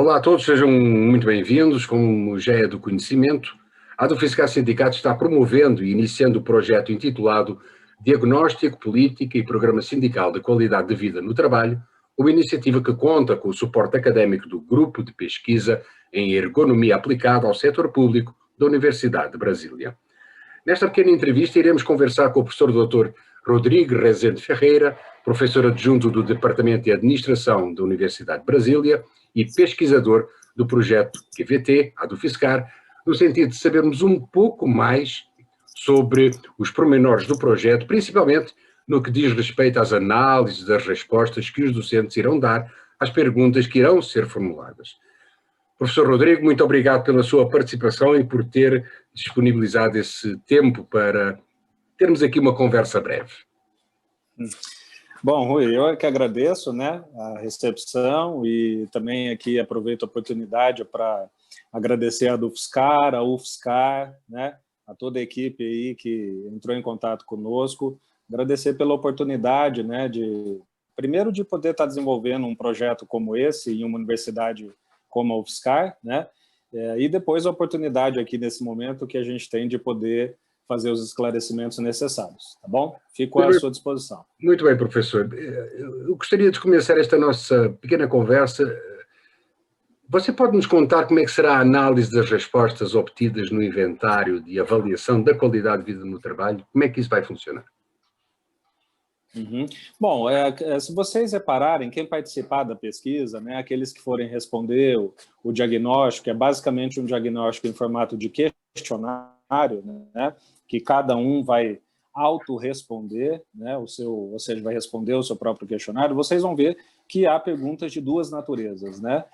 Olá a todos, sejam muito bem-vindos. Como já é do conhecimento, a Adufiscar Sindicato está promovendo e iniciando o projeto intitulado Diagnóstico, Política e Programa Sindical de Qualidade de Vida no Trabalho, uma iniciativa que conta com o suporte académico do Grupo de Pesquisa em Ergonomia Aplicada ao Setor Público da Universidade de Brasília. Nesta pequena entrevista iremos conversar com o professor Dr. Rodrigo Rezende Ferreira, professor adjunto do Departamento de Administração da Universidade de Brasília e pesquisador do projeto QVT, Adufiscar, no sentido de sabermos um pouco mais sobre os pormenores do projeto, principalmente no que diz respeito às análises das respostas que os docentes irão dar às perguntas que irão ser formuladas. Professor Rodrigo, muito obrigado pela sua participação e por ter disponibilizado esse tempo para termos aqui uma conversa breve. Bom, Rui, eu que agradeço, né, a recepção e também aqui aproveito a oportunidade para agradecer a Adufiscar, a UFSCar, né, a toda a equipe aí que entrou em contato conosco, agradecer pela oportunidade, né, primeiro de poder estar desenvolvendo um projeto como esse em uma universidade como a UFSCar, né, e depois a oportunidade aqui nesse momento que a gente tem de poder fazer os esclarecimentos necessários, tá bom? Fico à sua disposição. Muito bem, professor. Eu gostaria de começar esta nossa pequena conversa. Você pode nos contar como é que será a análise das respostas obtidas no inventário de avaliação da qualidade de vida no trabalho? Como é que isso vai funcionar? Bom, se vocês repararem, quem participar da pesquisa, né, aqueles que forem responder o diagnóstico, que é basicamente um diagnóstico em formato de questionário, né, que cada um vai autorresponder, né, ou seja, vai responder o seu próprio questionário, vocês vão ver que há perguntas de duas naturezas, né?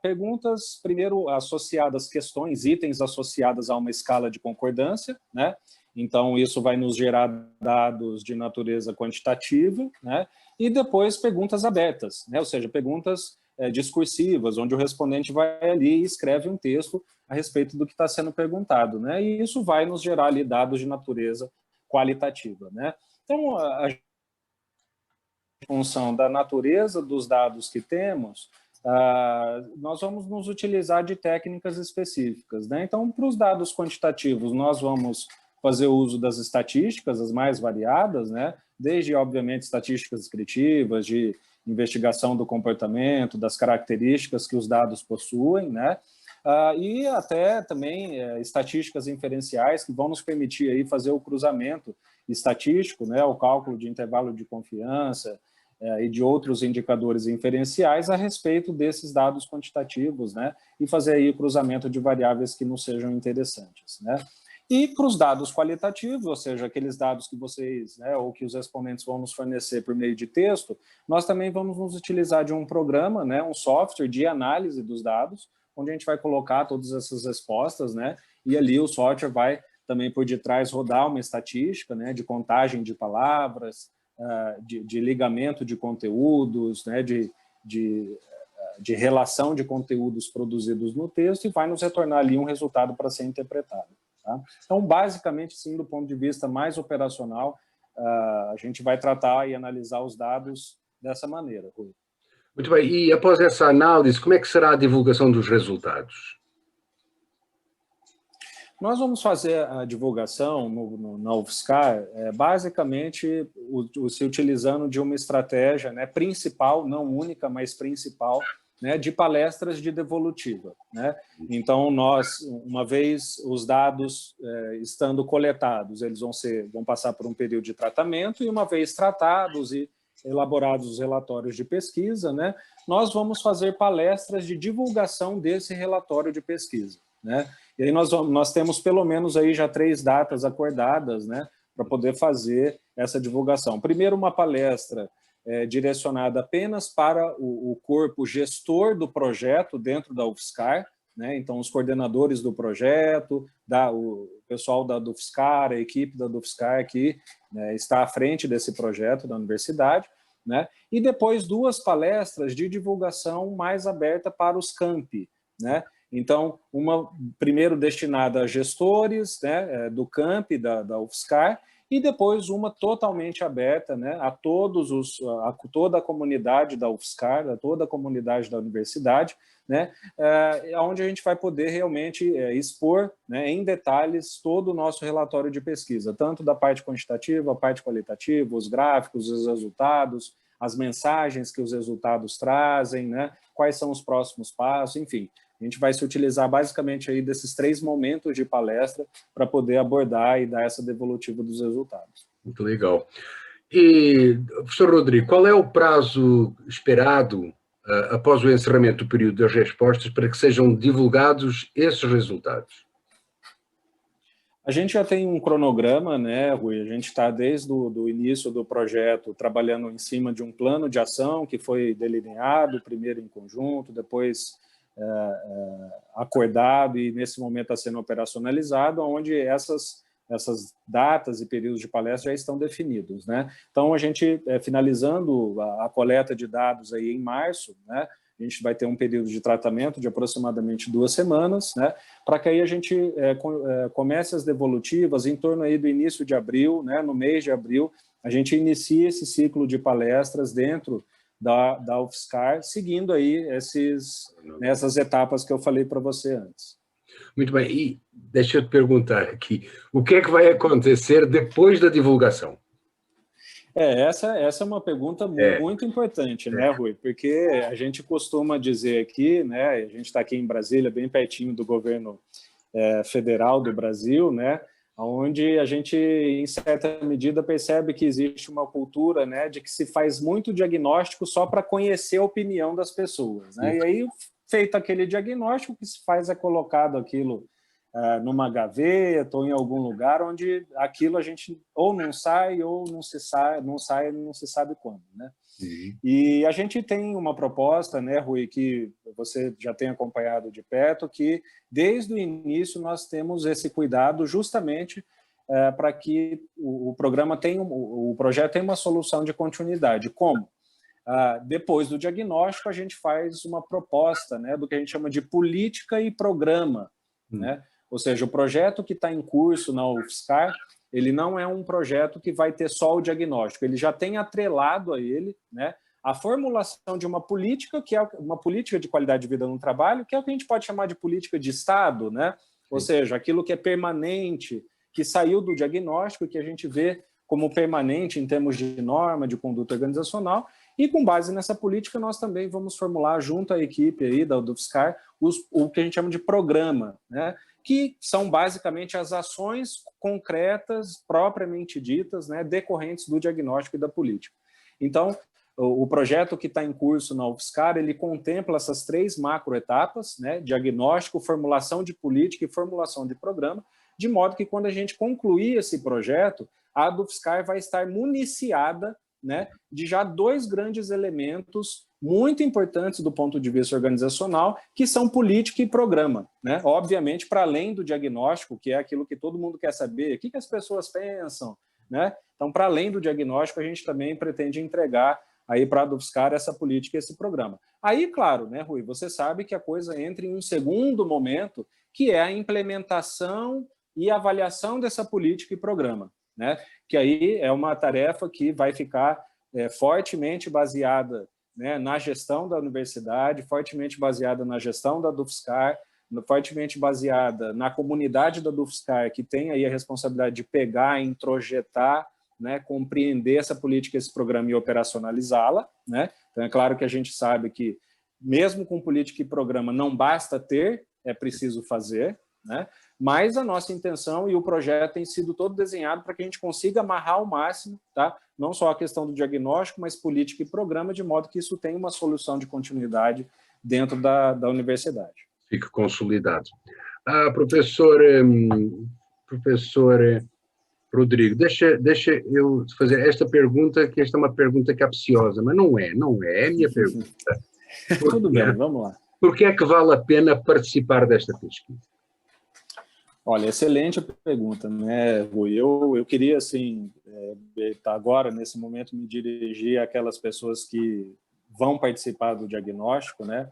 Perguntas, primeiro, associadas, questões, itens associadas a uma escala de concordância, né? Então, isso vai nos gerar dados de natureza quantitativa, né? E depois perguntas abertas, né? Ou seja, perguntas discursivas, onde o respondente vai ali e escreve um texto a respeito do que está sendo perguntado, né? E isso vai nos gerar ali dados de natureza qualitativa, né? Então, em função da natureza dos dados que temos, nós vamos nos utilizar de técnicas específicas, né? Então, para os dados quantitativos, nós vamos fazer uso das estatísticas, as mais variadas, né? Desde, obviamente, estatísticas descritivas, de investigação do comportamento, das características que os dados possuem, né? E até também estatísticas inferenciais que vão nos permitir aí fazer o cruzamento estatístico, né? O cálculo de intervalo de confiança e de outros indicadores inferenciais a respeito desses dados quantitativos, né? E fazer aí o cruzamento de variáveis que não sejam interessantes, né? E para os dados qualitativos, ou seja, aqueles dados que vocês, né, ou que os respondentes vão nos fornecer por meio de texto, nós também vamos nos utilizar de um programa, né, um software de análise dos dados, onde a gente vai colocar todas essas respostas, né, e ali o software vai também por detrás rodar uma estatística, né, de contagem de palavras, de ligamento de conteúdos, né, de relação de conteúdos produzidos no texto e vai nos retornar ali um resultado para ser interpretado. Tá? Então, basicamente, sim, do ponto de vista mais operacional, a gente vai tratar e analisar os dados dessa maneira, Rui. Muito bem, e após essa análise, como é que será a divulgação dos resultados? Nós vamos fazer a divulgação na UFSCar, basicamente se utilizando de uma estratégia, né, principal, não única, mas principal, né, de palestras de devolutiva, né? Então, nós, uma vez os dados estando coletados, eles vão passar por um período de tratamento e uma vez tratados e elaborados os relatórios de pesquisa, né, nós vamos fazer palestras de divulgação desse relatório de pesquisa, né? E aí nós temos pelo menos aí já 3 datas acordadas, né, para poder fazer essa divulgação. Primeiro, uma palestra direcionada apenas para o corpo gestor do projeto dentro da UFSCar, né? Então, os coordenadores do projeto, o pessoal da UFSCar, a equipe da UFSCar que, né, está à frente desse projeto da universidade, né? E depois 2 palestras de divulgação mais aberta para os campi, né? Então, uma primeiro destinada a gestores, né, do campi da UFSCar, e depois uma totalmente aberta, né, a toda a comunidade da UFSCar, a toda a comunidade da universidade, né, onde a gente vai poder realmente expor, né, em detalhes todo o nosso relatório de pesquisa, tanto da parte quantitativa, a parte qualitativa, os gráficos, os resultados, as mensagens que os resultados trazem, né, quais são os próximos passos, enfim. A gente vai se utilizar basicamente aí desses 3 momentos de palestra para poder abordar e dar essa devolutiva dos resultados. Muito legal. E, professor Rodrigo, qual é o prazo esperado após o encerramento do período das respostas para que sejam divulgados esses resultados? A gente já tem um cronograma, né, Rui? A gente está desde o início do projeto trabalhando em cima de um plano de ação que foi delineado, primeiro em conjunto, depois acordado e nesse momento está sendo operacionalizado, onde essas datas e períodos de palestra já estão definidos, né? Então, a gente, finalizando a coleta de dados aí em março, né, a gente vai ter um período de tratamento de aproximadamente 2 semanas, né, para que aí a gente comece as devolutivas em torno aí do início de abril, né, no mês de abril, a gente inicia esse ciclo de palestras dentro da UFSCar, seguindo aí essas etapas que eu falei para você antes. Muito bem, e deixa eu te perguntar aqui, o que é que vai acontecer depois da divulgação? Essa é uma pergunta muito importante, né, Rui? Porque a gente costuma dizer aqui, né, a gente está aqui em Brasília, bem pertinho do governo federal do Brasil, né, onde a gente, em certa medida, percebe que existe uma cultura, né, de que se faz muito diagnóstico só para conhecer a opinião das pessoas, né? E aí, feito aquele diagnóstico, o que se faz é colocado aquilo numa gaveta ou em algum lugar onde aquilo a gente ou não sai ou não se sabe quando, né? Uhum. E a gente tem uma proposta, né, Rui, que você já tem acompanhado de perto, que desde o início nós temos esse cuidado justamente para que o projeto tenha uma solução de continuidade. Como? Depois do diagnóstico, a gente faz uma proposta, né, do que a gente chama de política e programa, né? Ou seja, o projeto que está em curso na UFSCar, ele não é um projeto que vai ter só o diagnóstico, ele já tem atrelado a ele, né, a formulação de uma política, que é uma política de qualidade de vida no trabalho, que é o que a gente pode chamar de política de Estado, né? Ou seja, aquilo que é permanente, que saiu do diagnóstico, que a gente vê como permanente em termos de norma, de conduta organizacional, e com base nessa política nós também vamos formular junto à equipe aí da UFSCar o que a gente chama de programa, né? Que são basicamente as ações concretas, propriamente ditas, né, decorrentes do diagnóstico e da política. Então, o projeto que está em curso na UFSCar, ele contempla essas 3 macroetapas, né, diagnóstico, formulação de política e formulação de programa, de modo que quando a gente concluir esse projeto, a UFSCar vai estar municiada, né, de já 2 grandes elementos muito importantes do ponto de vista organizacional, que são política e programa, né? Obviamente, para além do diagnóstico, que é aquilo que todo mundo quer saber, o que as pessoas pensam, né? Então, para além do diagnóstico, a gente também pretende entregar aí para a UFSCar essa política e esse programa. Aí, claro, né, Rui, você sabe que a coisa entra em um segundo momento, que é a implementação e avaliação dessa política e programa, né? Que aí é uma tarefa que vai ficar fortemente baseada, né, na gestão da universidade, fortemente baseada na gestão da UFSCar, fortemente baseada na comunidade da UFSCar, que tem aí a responsabilidade de pegar, introjetar, né, compreender essa política, esse programa e operacionalizá-la, né? Então, é claro que a gente sabe que, mesmo com política e programa, não basta ter, é preciso fazer, né? Mas a nossa intenção e o projeto tem sido todo desenhado para que a gente consiga amarrar ao máximo, tá? Não só a questão do diagnóstico, mas política e programa, de modo que isso tenha uma solução de continuidade dentro da universidade. Fique consolidado. Professor Rodrigo, deixa eu fazer esta pergunta, que esta é uma pergunta capciosa, mas não é a minha pergunta. Tudo bem, vamos lá. Por que é que vale a pena participar desta pesquisa? Olha, excelente pergunta, né, Rui? Eu queria, assim, agora, nesse momento, me dirigir àquelas pessoas que vão participar do diagnóstico, né,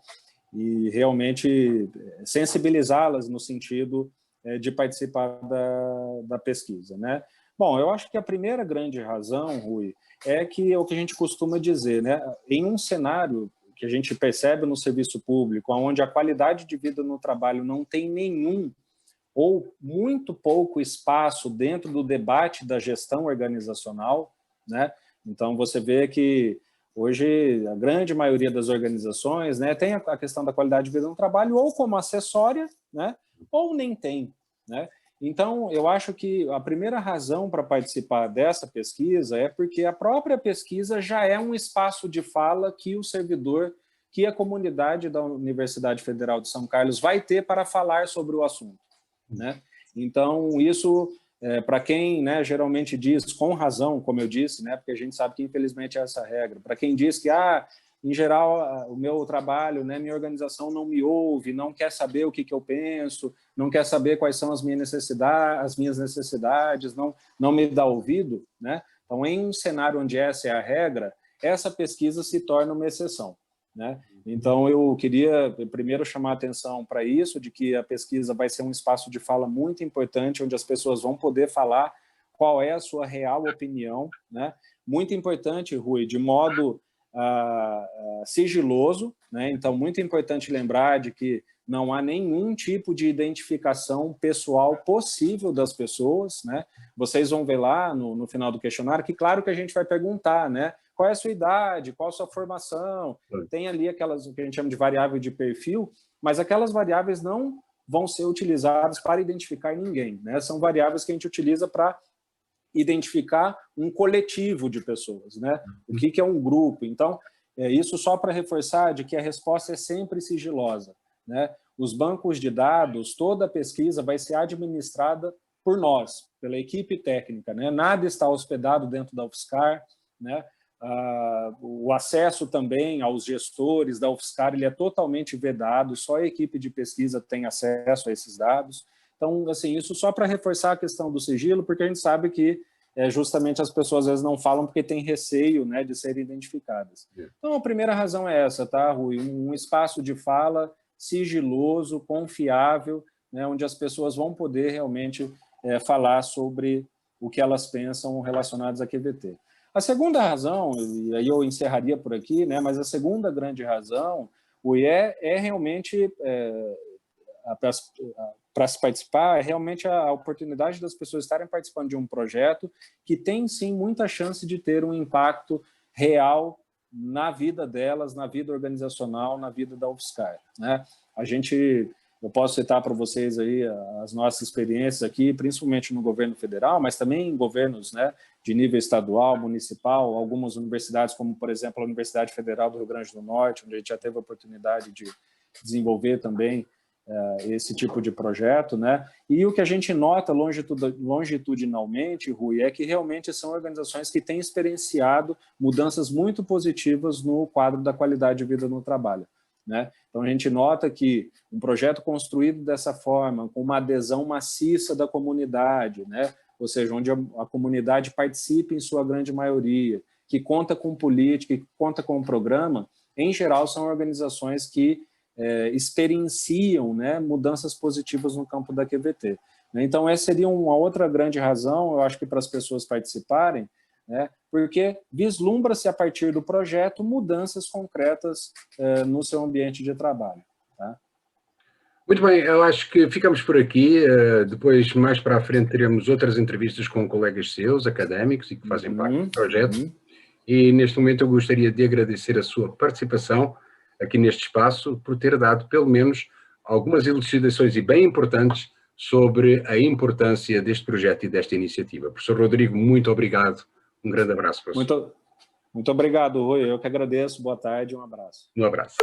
e realmente sensibilizá-las no sentido de participar da pesquisa, né? Bom, eu acho que a primeira grande razão, Rui, é que é o que a gente costuma dizer, né? Em um cenário que a gente percebe no serviço público, onde a qualidade de vida no trabalho não tem nenhum ou muito pouco espaço dentro do debate da gestão organizacional, né? Então, você vê que hoje a grande maioria das organizações, né, tem a questão da qualidade de vida no trabalho ou como acessória, né, ou nem tem, né? Então, eu acho que a primeira razão para participar dessa pesquisa é porque a própria pesquisa já é um espaço de fala que o servidor, que a comunidade da Universidade Federal de São Carlos vai ter para falar sobre o assunto, né? Então, isso, para quem, né, geralmente diz, com razão, como eu disse, né, porque a gente sabe que infelizmente é essa regra, para quem diz que, em geral, o meu trabalho, né, minha organização não me ouve, não quer saber o que eu penso, não quer saber quais são as minhas necessidades, não me dá ouvido, né? Então, em um cenário onde essa é a regra, essa pesquisa se torna uma exceção, né? Então, eu queria primeiro chamar a atenção para isso, de que a pesquisa vai ser um espaço de fala muito importante, onde as pessoas vão poder falar qual é a sua real opinião, né? Muito importante, Rui, de modo sigiloso, né? Então, muito importante lembrar de que não há nenhum tipo de identificação pessoal possível das pessoas, né? Vocês vão ver lá no final do questionário que, claro que a gente vai perguntar, né? Qual é a sua idade, qual a sua formação, tem ali aquelas que a gente chama de variável de perfil, mas aquelas variáveis não vão ser utilizadas para identificar ninguém, né? São variáveis que a gente utiliza para identificar um coletivo de pessoas, né? O que é um grupo? Então, isso só para reforçar de que a resposta é sempre sigilosa, né? Os bancos de dados, toda a pesquisa vai ser administrada por nós, pela equipe técnica, né? Nada está hospedado dentro da UFSCar, né? O acesso também aos gestores da UFSCar ele é totalmente vedado, só a equipe de pesquisa tem acesso a esses dados. Então, assim, isso só para reforçar a questão do sigilo, porque a gente sabe que justamente as pessoas às vezes não falam porque tem receio, né, de serem identificadas. Então, a primeira razão é essa, tá, Rui? Um espaço de fala sigiloso, confiável, né, onde as pessoas vão poder realmente falar sobre o que elas pensam relacionados à QVT. A segunda razão, e aí eu encerraria por aqui, né, mas a segunda grande razão, Rui, é realmente para se participar, é realmente a oportunidade das pessoas estarem participando de um projeto que tem, sim, muita chance de ter um impacto real na vida delas, na vida organizacional, na vida da UFSCar, né? Eu posso citar para vocês aí as nossas experiências aqui, principalmente no governo federal, mas também em governos, né, de nível estadual, municipal, algumas universidades, como, por exemplo, a Universidade Federal do Rio Grande do Norte, onde a gente já teve a oportunidade de desenvolver também esse tipo de projeto, né? E o que a gente nota longitudinalmente, Rui, é que realmente são organizações que têm experienciado mudanças muito positivas no quadro da qualidade de vida no trabalho, né? Então, a gente nota que um projeto construído dessa forma, com uma adesão maciça da comunidade, né? Ou seja, onde a comunidade participa em sua grande maioria, que conta com política, que conta com um programa, em geral, são organizações que experienciam, né, mudanças positivas no campo da QVT. Então, essa seria uma outra grande razão, eu acho que para as pessoas participarem, né, porque vislumbra-se a partir do projeto mudanças concretas no seu ambiente de trabalho. Tá? Muito bem, eu acho que ficamos por aqui. Depois, mais para a frente, teremos outras entrevistas com colegas seus, académicos, e que fazem parte do projeto. E, neste momento, eu gostaria de agradecer a sua participação aqui neste espaço, por ter dado, pelo menos, algumas elucidações e bem importantes sobre a importância deste projeto e desta iniciativa. Professor Rodrigo, muito obrigado. Um grande abraço para o senhor. Muito obrigado, Rui. Eu que agradeço. Boa tarde e um abraço. Um abraço.